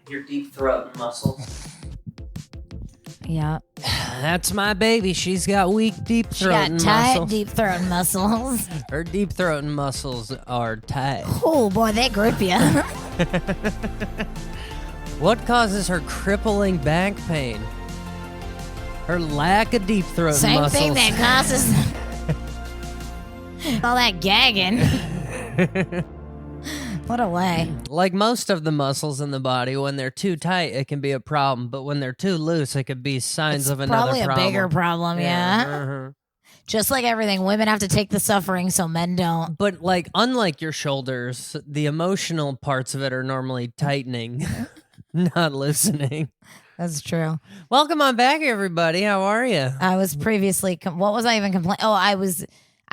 your deep throat muscles. Yeah. That's my baby. She's got weak deep throat muscles. She got tight deep throat muscles. Her deep throat muscles are tight. Oh, boy, they grip you. What causes her crippling back pain? Her lack of deep throat muscles. Same thing that causes all that gagging. What a way. Like most of the muscles in the body, when they're too tight, it can be a problem. But when they're too loose, it could be signs of another problem. Probably a bigger problem, yeah. Uh-huh. Just like everything, women have to take the suffering so men don't. But like, unlike your shoulders, the emotional parts of it are normally tightening, not loosening. That's true. Welcome on back, everybody. How are you? I was previously, what was I even complaining? Oh, I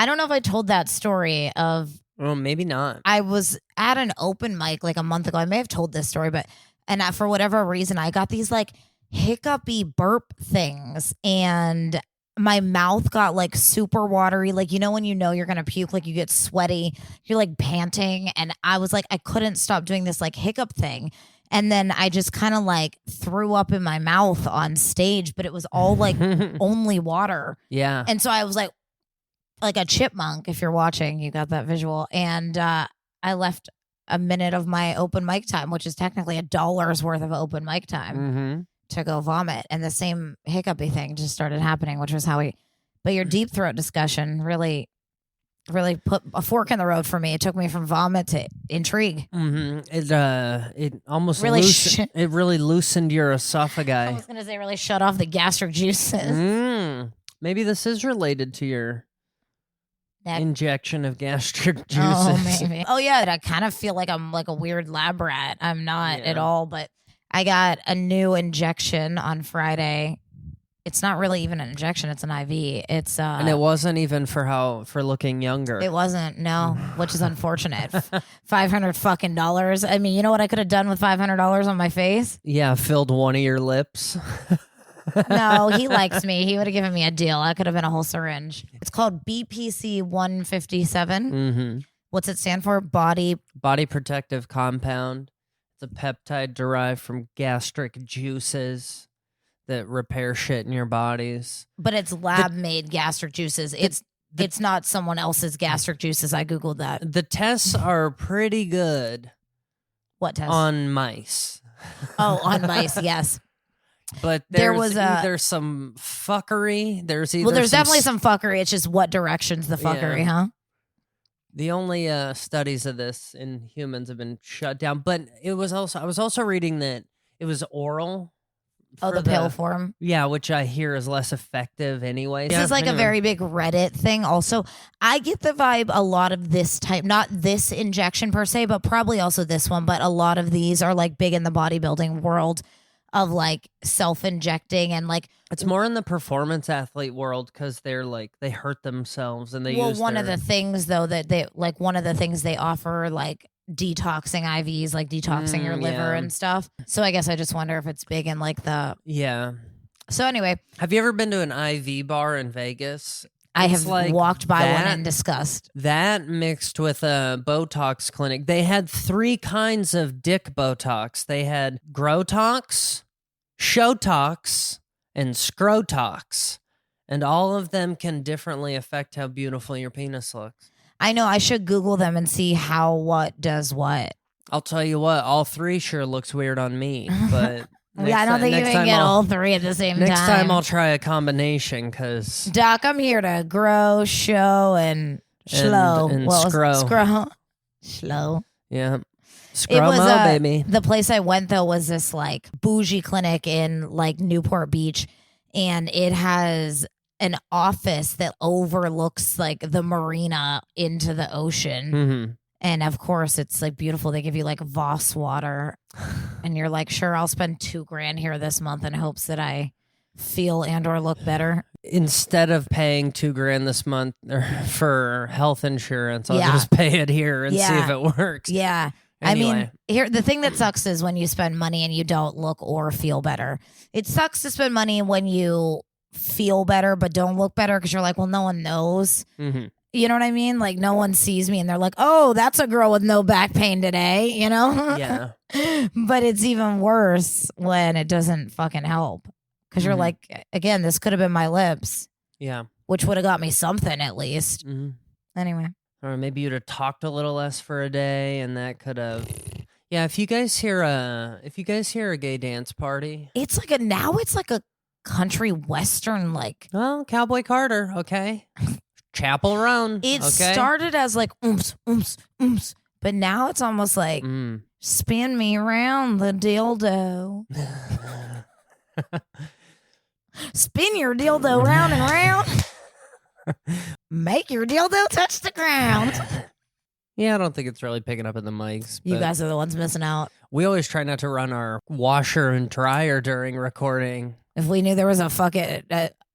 don't know if I told that story of, Well, maybe not. I was at an open mic like a month ago. I may have told this story, and for whatever reason, I got these like hiccupy burp things, and my mouth got like super watery. Like, when you're going to puke, like you get sweaty, you're like panting. And I was like, I couldn't stop doing this like hiccup thing. And then I just kind of like threw up in my mouth on stage, but it was all like only water. Yeah. And so I was like a chipmunk. If you're watching, you got that visual. And I left a minute of my open mic time, which is technically $1 worth of open mic time, to go vomit. And the same hiccupy thing just started happening, which was but your deep throat discussion really put a fork in the road for me. It took me from vomit to intrigue. It almost really it really loosened your esophagi. I was going to say really shut off the gastric juices. Maybe this is related to your injection of gastric juices. Oh, maybe. Oh, yeah. I kind of feel like I'm like a weird lab rat. I'm not at all, but I got a new injection on Friday. It's not really even an injection. It's an IV. It's and it wasn't even for looking younger. It wasn't, no, which is unfortunate. $500 fucking dollars. I mean, you know what I could have done with $500 on my face? Yeah, filled one of your lips. No, he likes me. He would have given me a deal. That could have been a whole syringe. It's called BPC 157. What's it stand for? Body protective compound. It's a peptide derived from gastric juices that repair shit in your bodies. But it's lab-made gastric juices. It's not someone else's gastric juices. I Googled that. The tests are pretty good. What tests? On mice. Oh, on mice, yes. But there's either some fuckery. There's definitely some fuckery. It's just what direction's the fuckery, huh? The only studies of this in humans have been shut down. But I was also reading that it was oral. Oh, the pill form? Yeah, which I hear is less effective anyway. This is like a very big Reddit thing. Also, I get the vibe a lot of this type, not this injection per se, but probably also this one. But a lot of these are like big in the bodybuilding world of like self-injecting and like. It's more in the performance athlete world because they're like, they hurt themselves and they use one of the things though that one of the things they offer like detoxing IVs, like detoxing your liver and stuff. So I guess I just wonder if it's big in like the. Yeah. So anyway. Have you ever been to an IV bar in Vegas? I have walked by one in disgust. That mixed with a Botox clinic. They had 3 kinds of dick Botox. They had Growtox, Showtox, and Scrotox. And all of them can differently affect how beautiful your penis looks. I know. I should Google them and see what does what. I'll tell you what, all 3 sure looks weird on me, but... Yeah, I don't think you can get all 3 at the same time. Next time I'll try a combination because... Doc, I'm here to grow, show, and slow. And scrow. Slow. Yeah. Scromo, baby. The place I went, though, was this like bougie clinic in like Newport Beach. And it has an office that overlooks like the marina into the ocean. And of course, it's like beautiful. They give you like Voss water, and you're like, sure, I'll spend $2,000 here this month in hopes that I feel and/or look better. Instead of paying $2,000 this month for health insurance, I'll just pay it here and see if it works. Yeah. Anyway. I mean, here the thing that sucks is when you spend money and you don't look or feel better. It sucks to spend money when you feel better but don't look better because you're like, well, no one knows. You know what I mean? Like no one sees me and they're like, oh, that's a girl with no back pain today, you know? Yeah. But it's even worse when it doesn't fucking help. Because you're like, again, this could have been my lips. Yeah. Which would have got me something at least. Anyway. Or maybe you'd have talked a little less for a day, and that could have. Yeah, if you guys hear a gay dance party, it's like a country western like. Well, Cowboy Carter, okay, Chapel Roan. It okay? started as like oomph, oomph, oomph, but now it's almost like spin me around the dildo. Spin your dildo round and round. Make your dildo touch the ground. Yeah, I don't think it's really picking up in the mics. You guys are the ones missing out. We always try not to run our washer and dryer during recording. If we knew there was a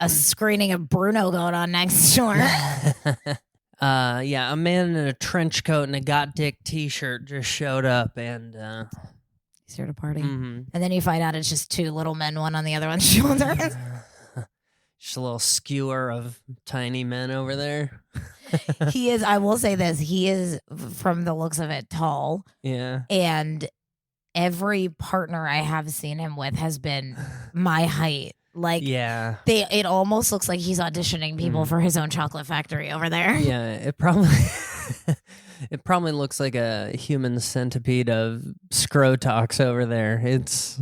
screening of Bruno going on next door. Yeah, a man in a trench coat and a Got Dick t-shirt just showed up and he's here to party. And then you find out it's just two little men, one on the other one's shoulder. Just a little skewer of tiny men over there. He is, I will say this, he is, from the looks of it, tall. Yeah. And every partner I have seen him with has been my height. Like, yeah, it almost looks like he's auditioning people for his own chocolate factory over there. Yeah, it probably it probably looks like a human centipede of Scrotox over there. It's.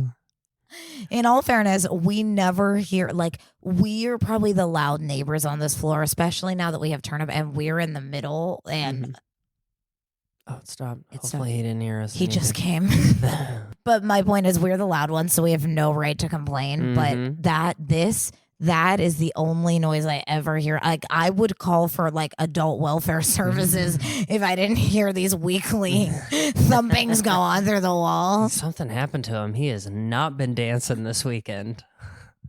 In all fairness, we never hear, like, we're probably the loud neighbors on this floor, especially now that we have turn up and we're in the middle. And oh, it stopped. Hopefully he didn't hear us. He just came. But my point is, we're the loud ones, so we have no right to complain. But that is the only noise I ever hear. Like, I would call for like adult welfare services if I didn't hear these weekly thumpings go on through the wall. Something happened to him. He has not been dancing this weekend.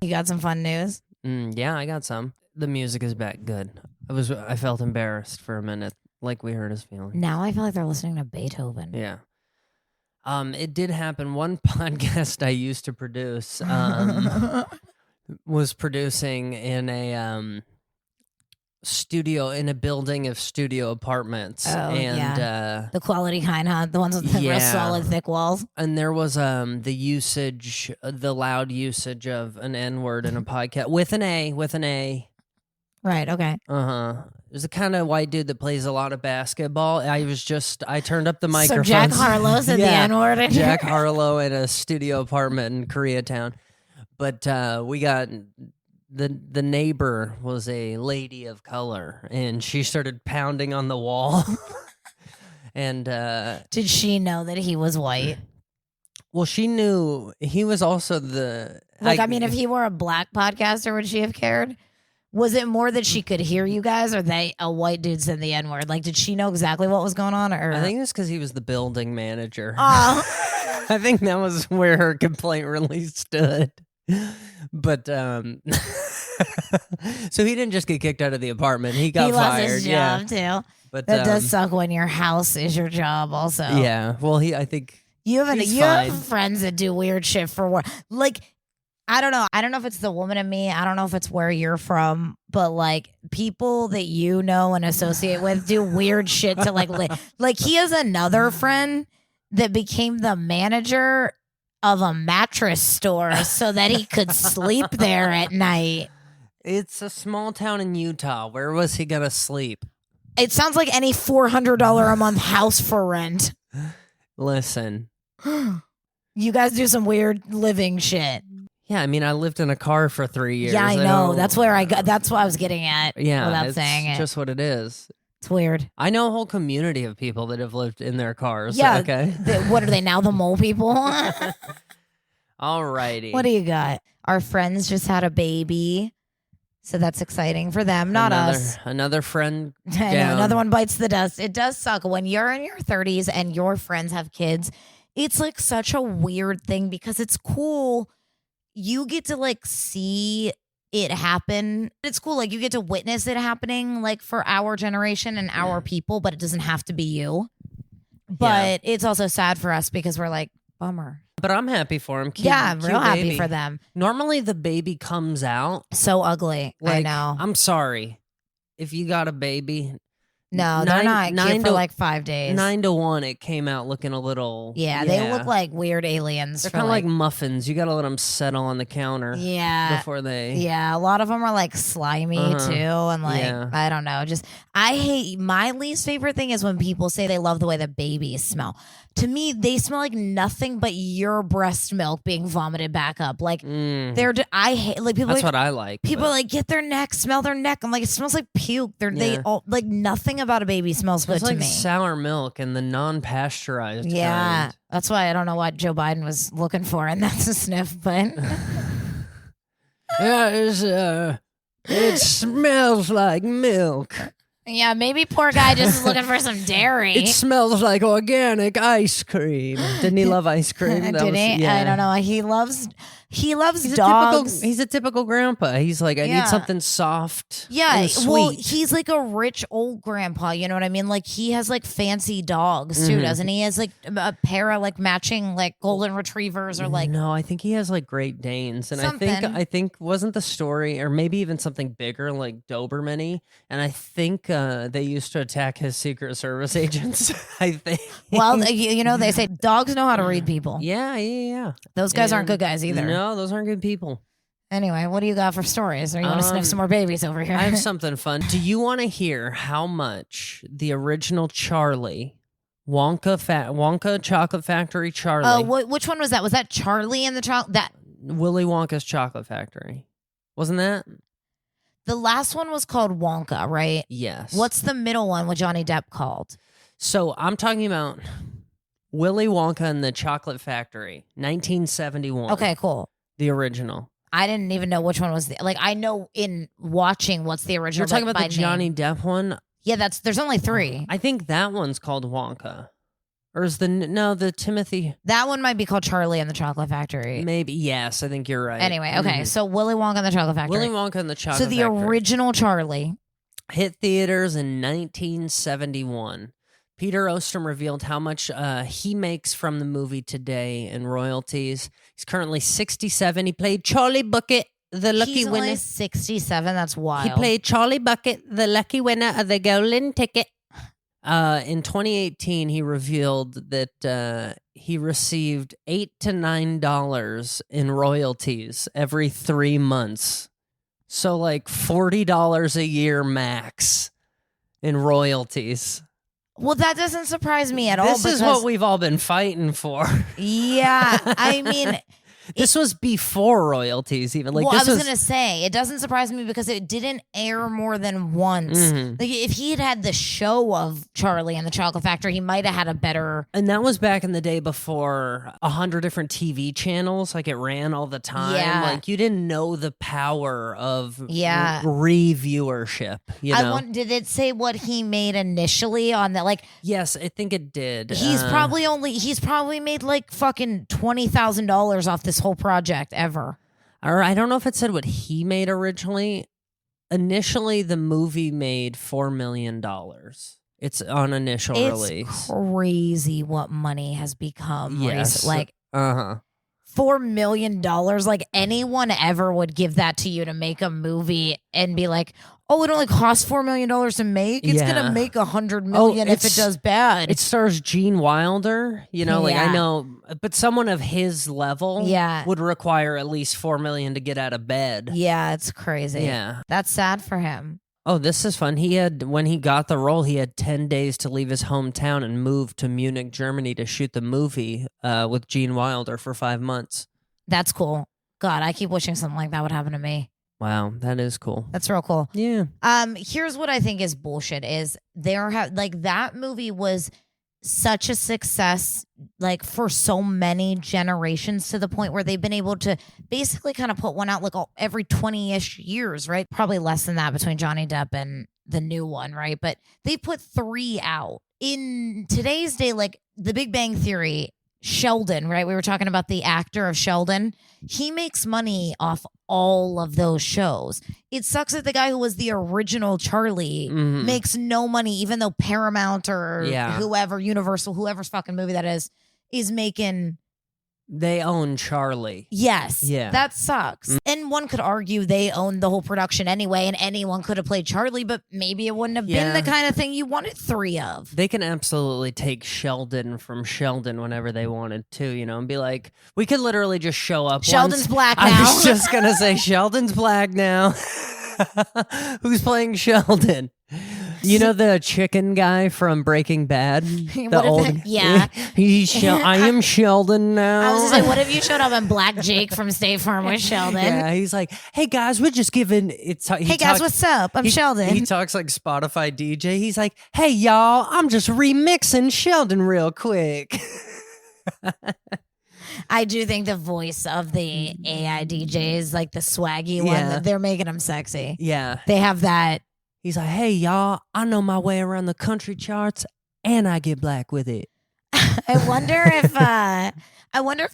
You got some fun news? Yeah, I got some. The music is back good. I felt embarrassed for a minute, like we hurt his feelings. Now I feel like they're listening to Beethoven. Yeah. It did happen. One podcast I used to produce was producing in a studio, in a building of studio apartments. Oh, and the quality kind, huh? The ones with the real solid, thick walls. And there was the loud usage of an N-word in a podcast with an A. Right, okay. There's a kind of white dude that plays a lot of basketball. I turned up the microphone. So Jack Harlow said the N-word. Jack Harlow in a studio apartment in Koreatown. But we got the neighbor was a lady of color, and she started pounding on the wall. And did she know that he was white? Well, she knew he was also the. I mean, if he were a black podcaster, would she have cared? Was it more that she could hear you guys, or a white dude said the N-word? Like, did she know exactly what was going on? Or I think it was because he was the building manager. Oh. I think that was where her complaint really stood. But so he didn't just get kicked out of the apartment. He got fired. Lost his job too. But that does suck when your house is your job also. Yeah. Well, I think you have friends that do weird shit for work. Like, I don't know. I don't know if it's the woman in me. I don't know if it's where you're from, but like people that you know and associate with do weird shit to like he has another friend that became the manager of a mattress store so that he could sleep there at night. It's a small town in Utah. Where was he gonna sleep? It sounds like any $400 a month house for rent. Listen. You guys do some weird living shit. Yeah, I mean, I lived in a car for 3 years. Yeah, I know. That's what I was getting at. Yeah, without saying it. Just what it is. It's weird. I know a whole community of people that have lived in their cars. Yeah. Okay. What are they now? The mole people? Alrighty. What do you got? Our friends just had a baby. So that's exciting for them, not us. Another friend. I know, another one bites the dust. It does suck when you're in your 30s and your friends have kids. It's like such a weird thing because it's cool. You get to like see it happen. It's cool. Like you get to witness it happening like for our generation and our people, but it doesn't have to be you. But it's also sad for us because we're like, bummer. But I'm happy for him. I'm real happy for them. Normally the baby comes out so ugly. Like, I know. I'm sorry. If you got a baby, No, they're not cute for like 5 days. 9 to 1, it came out looking a little. Yeah, they look like weird aliens. They're kind of like muffins. You got to let them settle on the counter. Yeah. Before they. Yeah, a lot of them are like slimy too. And like, I don't know. I hate, my least favorite thing is when people say they love the way the babies smell. To me, they smell like nothing but your breast milk being vomited back up. Like, I hate, like, people. That's like, what I like. People like, get their neck, smell their neck. I'm like, it smells like puke. They all, like, nothing about a baby smells good to me. Sour milk and the non-pasteurized kind. That's why I don't know what Joe Biden was looking for, and that's a sniff, but. Yeah, it smells like milk. Yeah, maybe poor guy just is looking for some dairy. It smells like organic ice cream. Didn't he love ice cream? Did he? Yeah. I don't know. He loves dogs. He's a typical grandpa. He's like, I need something soft. Yeah, and sweet. well, he's like a rich old grandpa. You know what I mean? Like he has like fancy dogs too, doesn't he? He has like a pair of like matching like golden retrievers or like. No, I think he has like Great Danes, and I think wasn't the story, or maybe even something bigger like Doberman-y, and I think they used to attack his Secret Service agents. I think. Well, you know they say dogs know how to read people. Yeah. Those guys aren't good guys either. No, those aren't good people. Anyway, what do you got for stories? Or you want to sniff some more babies over here? I have something fun. Do you want to hear how much the original Charlie Wonka Chocolate Factory Charlie? Oh, which one was that? Was that Charlie and the chocolate? That Willy Wonka's Chocolate Factory, wasn't that? The last one was called Wonka, right? Yes. What's the middle one? What Johnny Depp called? So I'm talking about Willy Wonka and the Chocolate Factory, 1971. Okay, cool. The original. I didn't even know which one was like. I know in watching what's the original. You're talking about the Johnny Depp one. Yeah, there's only 3. I think that one's called Wonka, or is the Timothy? That one might be called Charlie and the Chocolate Factory. Maybe yes. I think you're right. Anyway, okay. So Willy Wonka and the Chocolate Factory. Willy Wonka and the Chocolate Factory. So the original Charlie hit theaters in 1971. Peter Ostrom revealed how much he makes from the movie today in royalties. He's currently 67. He played Charlie Bucket, the lucky winner. He's only 67. That's wild. He played Charlie Bucket, the lucky winner of the golden ticket. In 2018, he revealed that he received $8 to $9 in royalties every 3 months. So like $40 a year max in royalties. Well, that doesn't surprise me at all. This is what we've all been fighting for. Yeah, I mean... This was before royalties, even. Like, well, I was going to say, it doesn't surprise me because it didn't air more than once. Mm-hmm. Like, if he had the show of Charlie and the Chocolate Factory, he might have had a better... And that was back in the day before 100 different TV channels. Like, it ran all the time. Yeah. Like, you didn't know the power of reviewership, you know? Did it say what he made initially on that? Like, yes, I think it did. He's probably made like fucking $20,000 off this whole project ever. Or I don't know if it said what he made originally. Initially, the movie made $4 million. It's on initial release. It's crazy what money has become. Yes. Like, $4 million. Like, anyone ever would give that to you to make a movie and be like, oh, it only costs $4 million to make? It's going to make $100 million if it does bad. It stars Gene Wilder. You know, like, I know, but someone of his level would require at least $4 million to get out of bed. Yeah, it's crazy. Yeah. That's sad for him. Oh, this is fun. When he got the role, he had 10 days to leave his hometown and move to Munich, Germany to shoot the movie with Gene Wilder for 5 months. That's cool. God, I keep wishing something like that would happen to me. Wow, that is cool. That's real cool. Yeah. Here's what I think is bullshit is that movie was such a success, like, for so many generations, to the point where they've been able to basically kind of put one out like every 20-ish years, right? Probably less than that between Johnny Depp and the new one, right? But they put 3 out. In today's day, like The Big Bang Theory, Sheldon, right? We were talking about the actor of Sheldon. He makes money off all of those shows. It sucks that the guy who was the original Charlie makes no money, even though Paramount or whoever, Universal, whoever's fucking movie that is making They own Charlie. Yes. Yeah. That sucks. And one could argue they owned the whole production anyway, and anyone could have played Charlie, but maybe it wouldn't have been the kind of thing you wanted 3 of. They can absolutely take Sheldon from Sheldon whenever they wanted to, you know, and be like, we could literally just show up. Sheldon's black now. I was just going to say, Sheldon's black now. Who's playing Sheldon? You know the chicken guy from Breaking Bad? The old, yeah. I am Sheldon now. I was going to say, what if you showed up in Black Jake from State Farm with Sheldon? Yeah, he's like, hey guys, we're just giving hey guys, what's up? I'm Sheldon. He talks like Spotify DJ. He's like, hey y'all, I'm just remixing Sheldon real quick. I do think the voice of the AI DJ is like the swaggy one. They're making him sexy. Yeah. They have that. He's like, hey, y'all, I know my way around the country charts, and I get black with it. I wonder if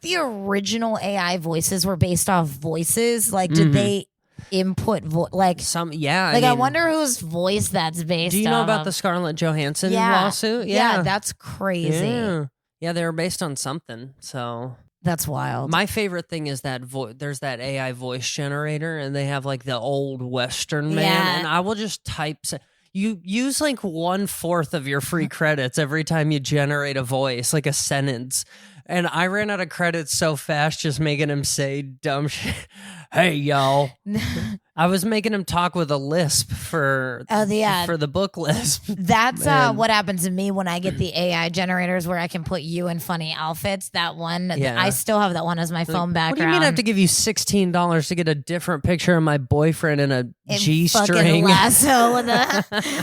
the original AI voices were based off voices. Like, did they input some? Yeah, I wonder whose voice that's based. Do you know about the Scarlett Johansson lawsuit? Yeah, that's crazy. Yeah, they were based on something. So that's wild. My favorite thing is that there's that AI voice generator, and they have like the old Western man, and I will just type. You use like 1/4 of your free credits every time you generate a voice, like a sentence. And I ran out of credits so fast just making him say dumb shit. Hey, y'all. I was making him talk with a lisp for the book lisp. That's what happens to me when I get the AI generators where I can put you in funny outfits. That one, I still have that one as my phone background. What do you mean I have to give you $16 to get a different picture of my boyfriend in a G-string? Lasso with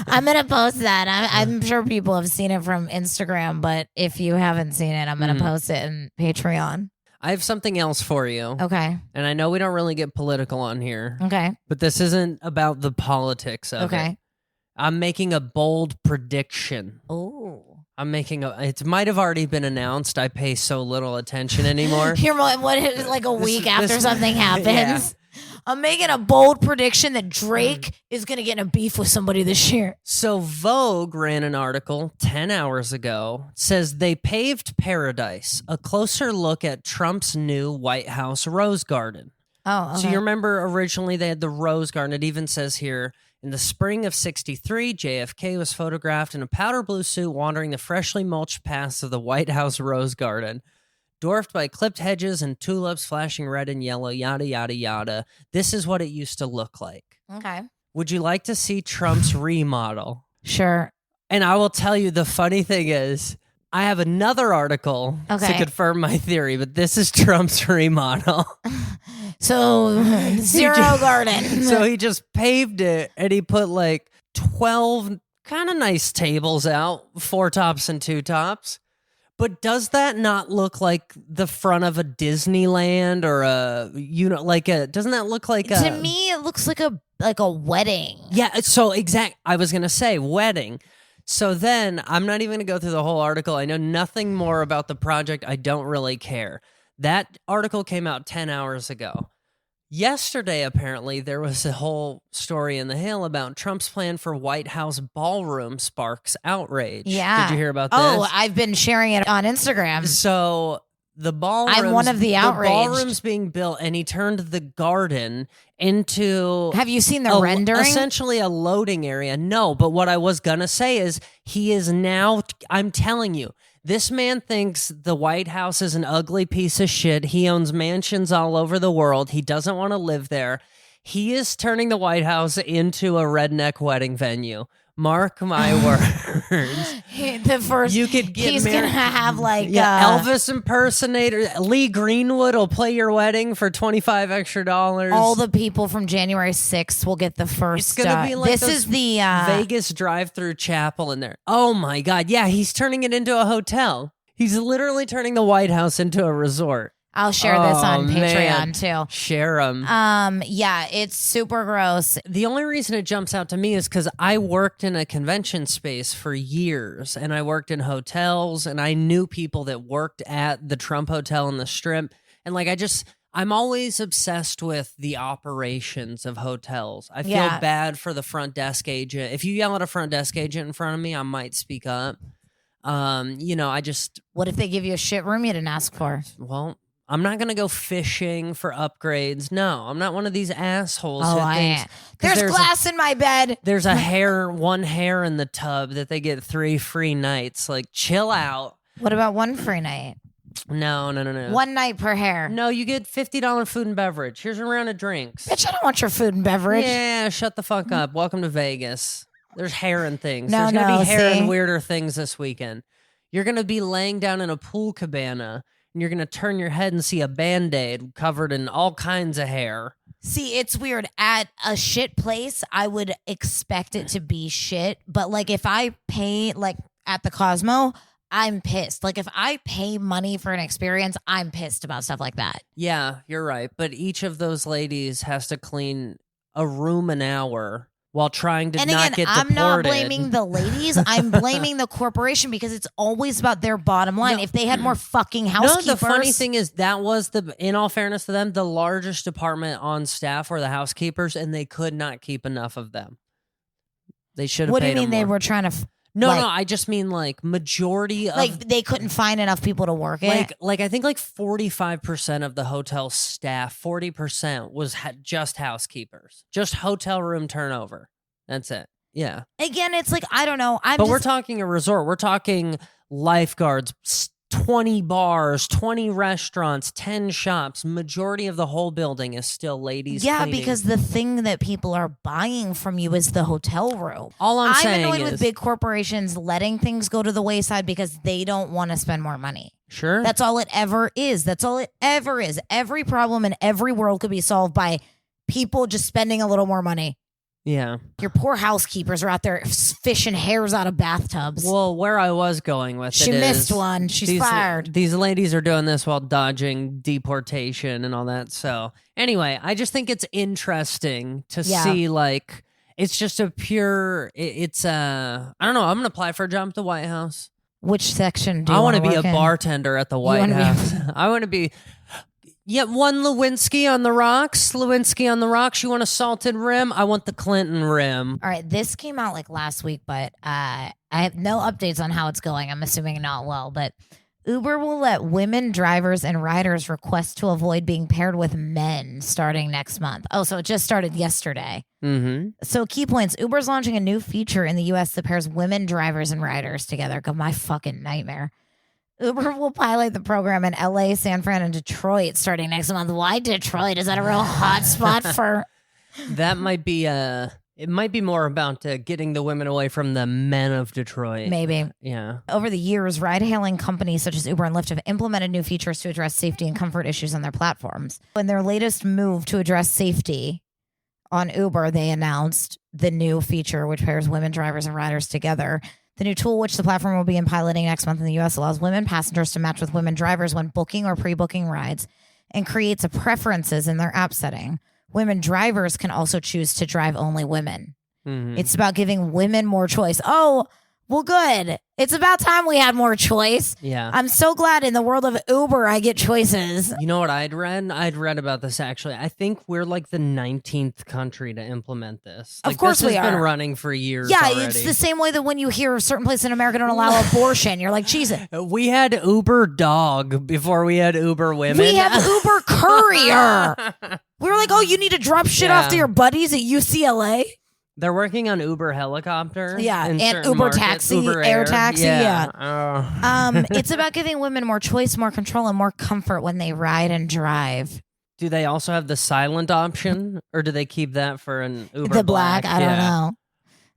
I'm going to post that. I'm sure people have seen it from Instagram, but if you haven't seen it, I'm going to post it in Patreon. I have something else for you. Okay. And I know we don't really get political on here. Okay. But this isn't about the politics of it. I'm making a bold prediction. Oh. It might have already been announced. I pay so little attention anymore. Like a week after something happens? Yeah. I'm making a bold prediction that Drake is going to get in a beef with somebody this year. So Vogue ran an article 10 hours ago, says they paved paradise, a closer look at Trump's new White House rose garden. Oh, okay. So you remember originally they had the rose garden. It even says here, in the spring of '63, JFK was photographed in a powder blue suit wandering the freshly mulched paths of the White House rose garden. Dwarfed by clipped hedges and tulips flashing red and yellow, yada, yada, yada. This is what it used to look like. Okay. Would you like to see Trump's remodel? Sure. And I will tell you, the funny thing is, I have another article to confirm my theory, but this is Trump's remodel. So, zero garden. So he just paved it, and he put like 12 kind of nice tables out, 4 tops and 2 tops. But does that not look like the front of a Disneyland or doesn't that look like To me, it looks like a wedding. Yeah, so I was going to say wedding. So then I'm not even going to go through the whole article. I know nothing more about the project. I don't really care. That article came out 10 hours ago. Yesterday, apparently, there was a whole story in The Hill about Trump's plan for White House ballroom sparks outrage. Yeah. Did you hear about this? Oh, I've been sharing it on Instagram. So the ballrooms... I'm one of the outraged. The ballroom's being built, and he turned the garden into... Have you seen the rendering? Essentially a loading area. No, but what I was going to say is he is now... I'm telling you, this man thinks the White House is an ugly piece of shit. He owns mansions all over the world. He doesn't want to live there. He is turning the White House into a redneck wedding venue. Mark my words. You could get he's married. Gonna have like Elvis impersonator. Lee Greenwood will play your wedding for $25 extra. All the people from January 6th will get the first. It's gonna be like this is the Vegas drive-through chapel in there. Oh my God! Yeah, he's turning it into a hotel. He's literally turning the White House into a resort. I'll share this on Patreon too. Share them. Yeah, it's super gross. The only reason it jumps out to me is because I worked in a convention space for years, and I worked in hotels, and I knew people that worked at the Trump Hotel in the Strip, and like I'm always obsessed with the operations of hotels. I feel bad for the front desk agent. If you yell at a front desk agent in front of me, I might speak up. What if they give you a shit room you didn't ask for? Well, I'm not going to go fishing for upgrades. No, I'm not one of these assholes. Oh, who I thinks, am. There's glass in my bed. There's one hair in the tub that they get 3 free nights. Like, chill out. What about one free night? No. One night per hair. No, you get $50 food and beverage. Here's a round of drinks. Bitch, I don't want your food and beverage. Yeah, shut the fuck up. Welcome to Vegas. There's hair and things. No, There's going to be hair see? and weirder things this weekend. You're going to be laying down in a pool cabana, and you're going to turn your head and see a Band-Aid covered in all kinds of hair. See, it's weird. At a shit place, I would expect it to be shit. But, like, if I pay, like, at the Cosmo, I'm pissed. Like, if I pay money for an experience, I'm pissed about stuff like that. Yeah, you're right. But each of those ladies has to clean a room an hour while trying to and not again, get I'm deported. not blaming the ladies. I'm blaming the corporation because it's always about their bottom line. If they had more fucking housekeepers. No, the funny thing is that was in all fairness to them, the largest department on staff were the housekeepers, and they could not keep enough of them. They should have. What do you paid mean them they more. were trying to? No, I just mean like majority of like they couldn't find enough people to work it. Like I think like 45% of the hotel staff, 40% was just housekeepers, just hotel room turnover. That's it. Yeah. Again, it's like I don't know. We're talking a resort. We're talking lifeguards, 20 bars, 20 restaurants, 10 shops. Majority of the whole building is still ladies. Yeah, cleaning. because the thing that people are buying from you is the hotel room. All I'm saying annoyed is with big corporations letting things go to the wayside because they don't want to spend more money. Sure. That's all it ever is. That's all it ever is. Every problem in every world could be solved by people just spending a little more money. Yeah. Your poor housekeepers are out there fishing hairs out of bathtubs. Well, where I was going with she it missed is one. She's fired. These ladies are doing this while dodging deportation and all that. So anyway, I just think it's interesting to see, like, it's just a pure, I don't know. I'm going to apply for a job at the White House. Which section do you I want to be a work in? bartender at the White House. I want to be... Yeah, one Lewinsky on the rocks. Lewinsky on the rocks. You want a salted rim? I want the Clinton rim. All right, this came out like last week, but I have no updates on how it's going. I'm assuming not well, but Uber will let women drivers and riders request to avoid being paired with men starting next month. Oh, so it just started yesterday. Mm-hmm. So key points. Uber's launching a new feature in the U.S. that pairs women drivers and riders together. God, my fucking nightmare. Uber will pilot the program in LA, San Fran, and Detroit starting next month. Why Detroit? Is that a real hot spot for... That might be it might be more about getting the women away from the men of Detroit. Maybe. Yeah. Over the years, ride-hailing companies such as Uber and Lyft have implemented new features to address safety and comfort issues on their platforms. In their latest move to address safety on Uber, they announced the new feature which pairs women drivers and riders together. The new tool, which the platform will begin piloting next month in the U.S., allows women passengers to match with women drivers when booking or pre-booking rides and creates a preferences in their app setting. Women drivers can also choose to drive only women. Mm-hmm. It's about giving women more choice. Oh, well, good. It's about time we had more choice. Yeah. I'm so glad in the world of Uber I get choices. You know what I'd read? I'd read about this actually. I think we're like the 19th country to implement this. Of course this we has are. been running for years Yeah, already. it's the same way that when you hear certain places in America don't allow abortion, you're like, Jesus. We had Uber dog before we had Uber women. We have Uber courier. We were like, oh, you need to drop shit off to your buddies at UCLA? They're working on Uber helicopter. Yeah, in and certain Uber markets. taxi, Uber air taxi, yeah. It's about giving women more choice, more control, and more comfort when they ride and drive. Do they also have the silent option, or do they keep that for an Uber The black, I don't Yeah.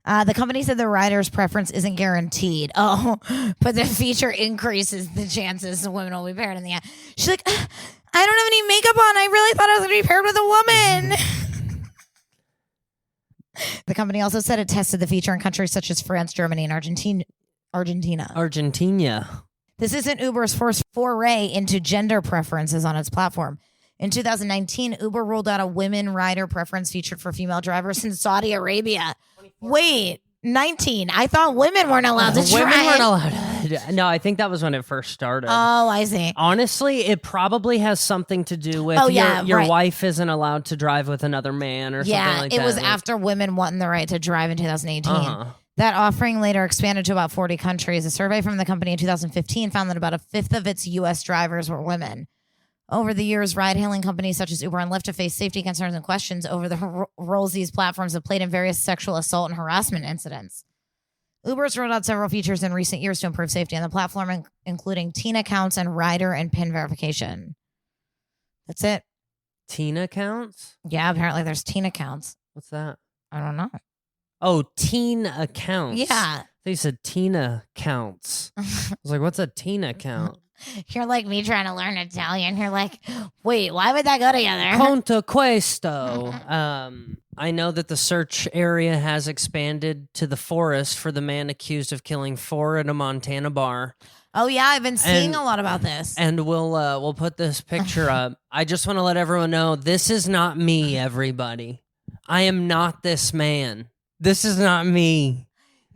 know. The company said the rider's preference isn't guaranteed. Oh, but the feature increases the chances the women will be paired in the end. She's like, I don't have any makeup on. I really thought I was going to be paired with a woman. The company also said it tested the feature in countries such as France, Germany, and Argentina. Argentina. This isn't Uber's first foray into gender preferences on its platform. In 2019, Uber rolled out a women rider preference feature for female drivers in Saudi Arabia. Wait, 19. I thought women weren't allowed to drive. Women weren't allowed. No, I think that was when it first started. Oh, I see. Honestly, it probably has something to do with your wife isn't allowed to drive with another man or something like that. Yeah, it was after women wanting the right to drive in 2018. Uh-huh. That offering later expanded to about 40 countries. A survey from the company in 2015 found that about a fifth of its U.S. drivers were women. Over the years, ride-hailing companies such as Uber and Lyft have faced safety concerns and questions over the roles these platforms have played in various sexual assault and harassment incidents. Uber's rolled out several features in recent years to improve safety on the platform, including teen accounts and rider and PIN verification. That's it. Teen accounts? Yeah, apparently there's teen accounts. What's that? I don't know. Oh, teen accounts. Yeah. They said Tina counts. I was like, what's a Tina count? You're like me trying to learn Italian. You're like, wait, why would that go together? Conto questo. I know that the search area has expanded to the forest for the man accused of killing 4 at a Montana bar. Oh yeah, I've been seeing a lot about this. And we'll put this picture up. I just want to let everyone know this is not me, everybody. I am not this man. This is not me.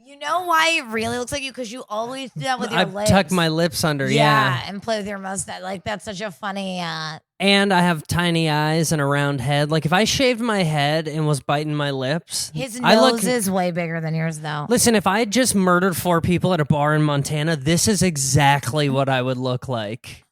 You know why it really looks like you? Because you always do that with your lips. I tuck my lips under, yeah. And play with your mustache. Like, that's such a funny... And I have tiny eyes and a round head. Like, if I shaved my head and was biting my lips... His nose is way bigger than yours, though. Listen, if I just murdered 4 people at a bar in Montana, this is exactly what I would look like.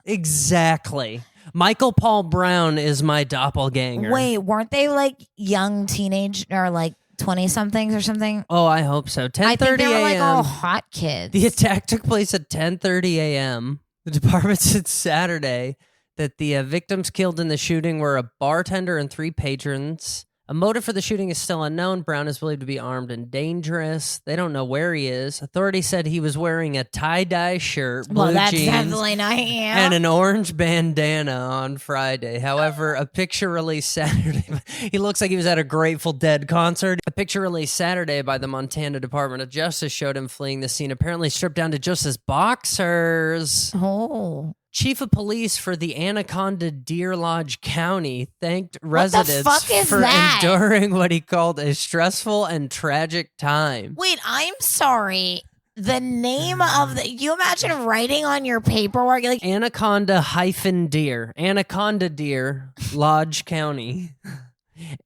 Exactly. Michael Paul Brown is my doppelganger. Wait, weren't they, like, young teenage or, like, 20-somethings or something? Oh, I hope so. 10:30 a.m. I think they were like all hot kids. The attack took place at 10:30 a.m. The department said Saturday that the victims killed in the shooting were a bartender and 3 patrons. A motive for the shooting is still unknown. Brown is believed to be armed and dangerous. They don't know where he is. Authorities said he was wearing a tie-dye shirt, blue that's jeans, definitely not him. and an orange bandana on Friday. However, a picture released Saturday, he looks like he was at a Grateful Dead concert. A picture released Saturday by the Montana Department of Justice showed him fleeing the scene, apparently stripped down to just his boxers. Oh. Chief of Police for the Anaconda Deer Lodge County thanked residents for enduring what he called a stressful and tragic time. Wait, I'm sorry. The name of you imagine writing on your paperwork like Anaconda-Deer. Anaconda Deer Lodge County.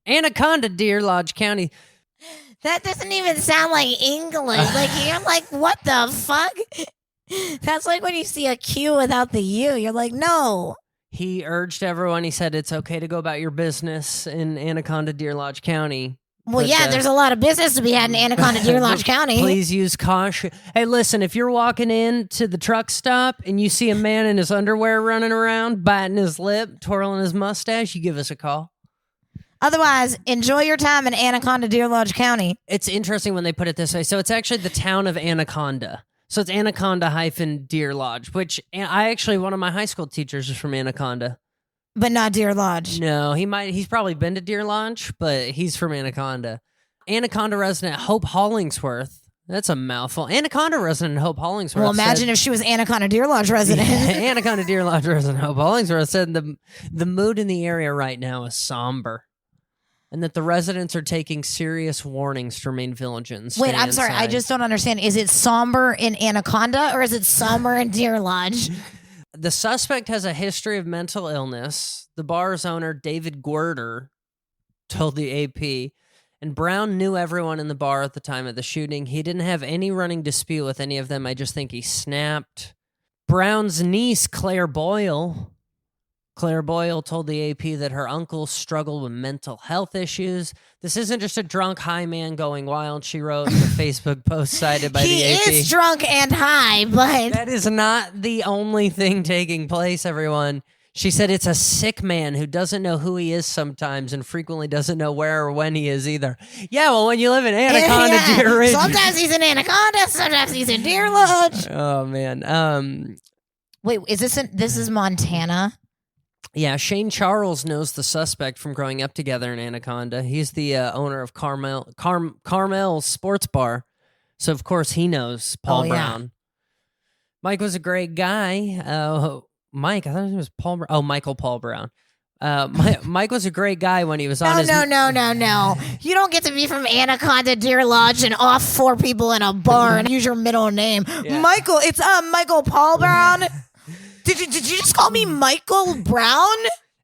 Anaconda Deer Lodge County. That doesn't even sound like English. Like, you're like, what the fuck? That's like when you see a Q without the U. You're like, no. He urged everyone, he said, it's okay to go about your business in Anaconda Deer Lodge County. Well, yeah, there's a lot of business to be had in Anaconda Deer Lodge County. Please use caution. Hey, listen, if you're walking in to the truck stop and you see a man in his underwear running around, biting his lip, twirling his mustache, you give us a call. Otherwise, enjoy your time in Anaconda Deer Lodge County. It's interesting when they put it this way. So it's actually the town of Anaconda. So it's Anaconda-Deer Lodge, which one of my high school teachers is from Anaconda. But not Deer Lodge. No, he's probably been to Deer Lodge, but he's from Anaconda. Anaconda resident Hope Hollingsworth. That's a mouthful. Anaconda resident Hope Hollingsworth. Well, imagine if she was Anaconda Deer Lodge resident. Yeah, Anaconda Deer Lodge resident Hope Hollingsworth said the mood in the area right now is somber. And that the residents are taking serious warnings to remain vigilant. Wait, I'm sorry. I just don't understand. Is it somber in Anaconda or is it somber in Deer Lodge? The suspect has a history of mental illness. The bar's owner, David Guerter, told the AP. And Brown knew everyone in the bar at the time of the shooting. He didn't have any running dispute with any of them. I just think he snapped. Brown's niece, Claire Boyle told the AP that her uncle struggled with mental health issues. This isn't just a drunk high man going wild, she wrote in a Facebook post cited by the AP. He is drunk and high, but... That is not the only thing taking place, everyone. She said it's a sick man who doesn't know who he is sometimes and frequently doesn't know where or when he is either. Yeah, well, when you live in Anaconda, Deer Ridge... Sometimes he's in Anaconda, sometimes he's in Deer Lodge. Oh, man. Wait, this is Montana? Yeah, Shane Charles knows the suspect from growing up together in Anaconda. He's the owner of Carmel's Sports Bar. So, of course, he knows Paul Brown. Yeah. Mike was a great guy. Mike, I thought his name was Paul Brown. Oh, Michael Paul Brown. Mike was a great guy when he was on his... No. You don't get to be from Anaconda Deer Lodge and off 4 people in a bar and use your middle name. Yeah. Michael, it's Michael Paul Brown. Did you just call me Michael Brown?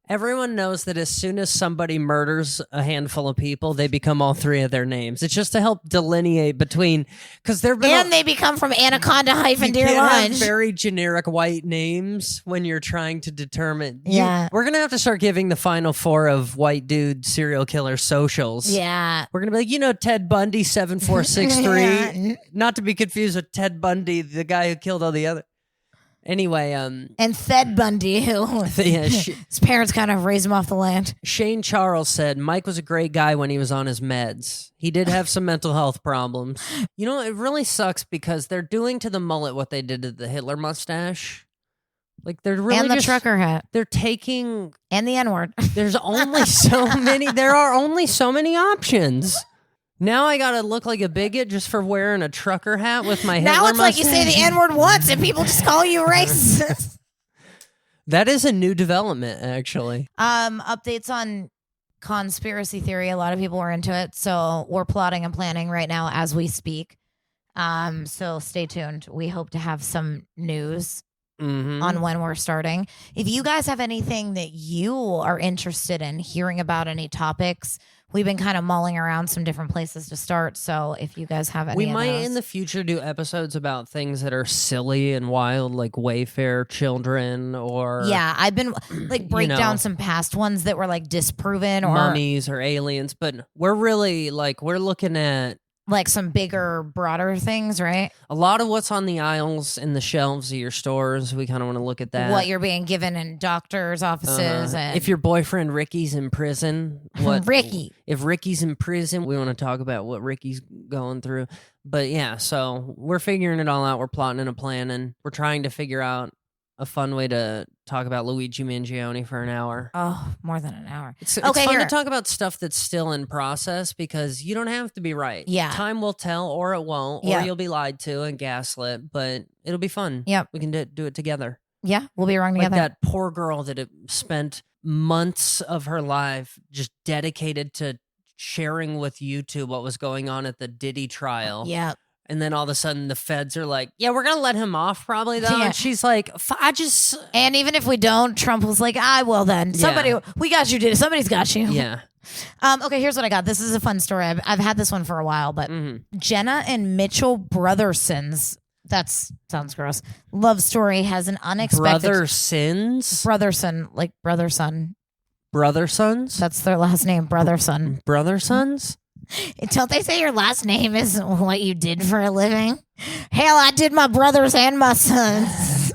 Everyone knows that as soon as somebody murders a handful of people, they become all three of their names. It's just to help delineate between, because they become from Anaconda hyphen you Dear can't Lunch. have very generic white names when you're trying to determine. Yeah. We're gonna have to start giving the final four of white dude serial killer socials. Yeah. We're gonna be like, Ted Bundy 7463, not to be confused with Ted Bundy, the guy who killed all the other. Anyway, and Thed Bundy, who his parents kind of raised him off the land. Shane Charles said Mike was a great guy when he was on his meds. He did have some mental health problems. You know, it really sucks because they're doing to the mullet what they did to the Hitler mustache. Like they're really and the trucker hat. They're taking and the N-word. There's only so many. There are only so many options. Now I gotta look like a bigot just for wearing a trucker hat with my Hitler Now it's mustache. like you say the N-word once and people just call you racist. That is a new development, actually. Updates on conspiracy theory. A lot of people are into it, so we're plotting and planning right now as we speak. So stay tuned. We hope to have some news on when we're starting. If you guys have anything that you are interested in hearing about, any topics, we've been kind of mulling around some different places to start. So if you guys have any, we might in the future do episodes about things that are silly and wild, like Wayfair children, or I've been like break down some past ones that were like disproven, or mummies or aliens. But we're really we're looking at like some bigger, broader things, right? A lot of what's on the aisles and the shelves of your stores. We kind of want to look at that. What you're being given in doctors' offices. And if your boyfriend Ricky's in prison, Ricky. If Ricky's in prison, we want to talk about what Ricky's going through. But yeah, so we're figuring it all out. We're plotting and planning. We're trying to figure out a fun way to talk about Luigi Mangione for an hour. Oh, more than an hour. It's fun to talk about stuff that's still in process because you don't have to be right. Yeah. Time will tell, or it won't, or you'll be lied to and gaslit, but it'll be fun. Yep. We can do it together. Yeah, we'll be wrong together. Like that poor girl that had spent months of her life just dedicated to sharing with YouTube what was going on at the Diddy trial. Yeah. And then all of a sudden the feds are like, yeah, we're going to let him off probably though. Yeah. And she's like, And even if we don't, Trump was like, well then. We got you, Diddy. Somebody's got you. Yeah. Okay, here's what I got. This is a fun story. I've had this one for a while, but Jenna and Mitchell Brotherson's, that sounds gross, love story has an unexpected... Brotherson, like brother-son. Brother-sons? That's their last name, Brotherson. Brother-sons? Don't they say your last name is what you did for a living? Hell, I did my brothers and my sons.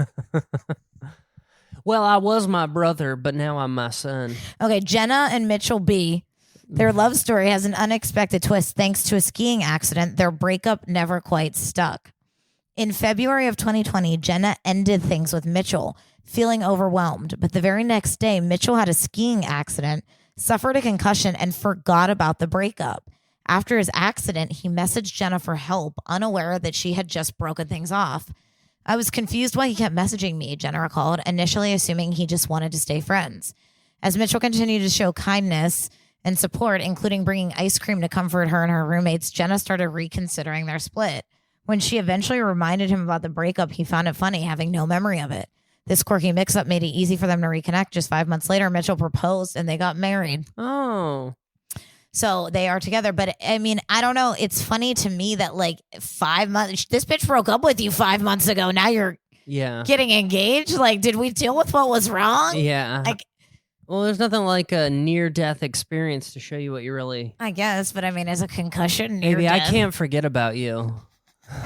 Well, I was my brother, but now I'm my son. Okay, Jenna and Mitchell B. Their love story has an unexpected twist thanks to a skiing accident. Their breakup never quite stuck. In February of 2020, Jenna ended things with Mitchell, feeling overwhelmed. But the very next day, Mitchell had a skiing accident, suffered a concussion, and forgot about the breakup. After his accident, he messaged Jenna for help, unaware that she had just broken things off. I was confused why he kept messaging me, Jenna recalled, initially assuming he just wanted to stay friends. As Mitchell continued to show kindness and support, including bringing ice cream to comfort her and her roommates, Jenna started reconsidering their split. When she eventually reminded him about the breakup, he found it funny, having no memory of it. This quirky mix-up made it easy for them to reconnect. Just 5 months later, Mitchell proposed and they got married. Oh. So they are together. But I mean, I don't know. It's funny to me that like 5 months, this bitch broke up with you 5 months ago. Now you're getting engaged. Like, did we deal with what was wrong? Yeah. Like, well, there's nothing like a near-death experience to show you what you really... I guess, but I mean, as a concussion, maybe I can't forget about you.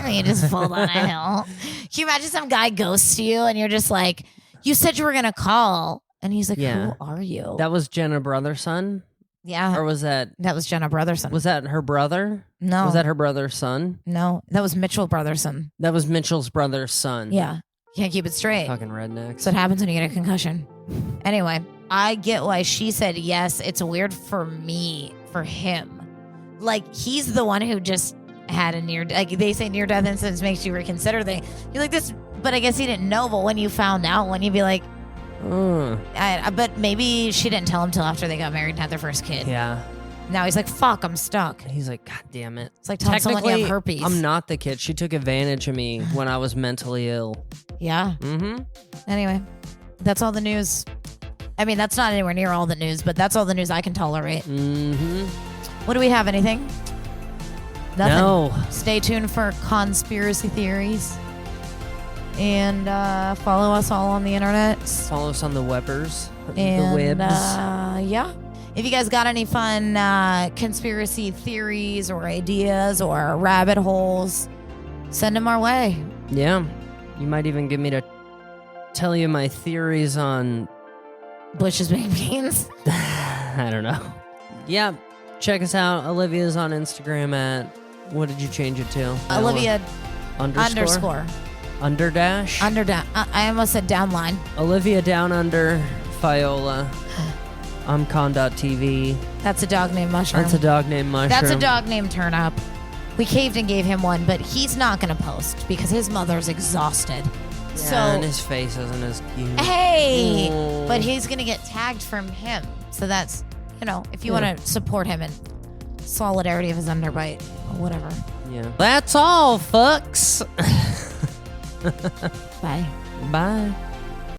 You just fall down a hill. Can you imagine some guy ghosts you and you're just like, you said you were going to call. And he's like, who are you? That was Jenna Brotherson? Yeah. Or was that... That was Jenna Brotherson. Was that her brother? No. Was that her brother's son? No. That was Mitchell Brotherson. That was Mitchell's brother's son. Yeah. Can't keep it straight. Fucking rednecks. That's what happens when you get a concussion. Anyway, I get why she said yes. It's weird for him. Like, he's the one who just had a they say near-death incidents makes you reconsider things. You're like this, but I guess he didn't know. But when you found out, when you'd be like... but maybe she didn't tell him till after they got married and had their first kid. Yeah. Now he's like, fuck, I'm stuck. He's like, God damn it. It's like telling someone you have herpes. I'm not the kid. She took advantage of me when I was mentally ill. Yeah. Mm-hmm. Anyway, that's all the news. I mean, that's not anywhere near all the news, but that's all the news I can tolerate. Mm-hmm. What do we have? Anything? Nothing. No. Stay tuned for conspiracy theories. And follow us all on the internet. Follow us on the Webbers. And, the Webs. yeah. If you guys got any fun conspiracy theories or ideas or rabbit holes, send them our way. Yeah. You might even get me to tell you my theories on... Bush's baked beans. I don't know. Yeah. Check us out. Olivia's on Instagram at... What did you change it to? Olivia underscore. Underdash? I almost said downline. Olivia down under Viola. I'm con.tv. That's a dog named Mushroom. That's a dog named Mushroom. That's a dog named Turnip. We caved and gave him one, but he's not going to post because his mother's exhausted. Yeah, so, and his face isn't as cute. Hey! Oh. But he's going to get tagged from him. So that's, if you want to support him in solidarity of his underbite or whatever. Yeah. That's all, fucks. Bye. Bye.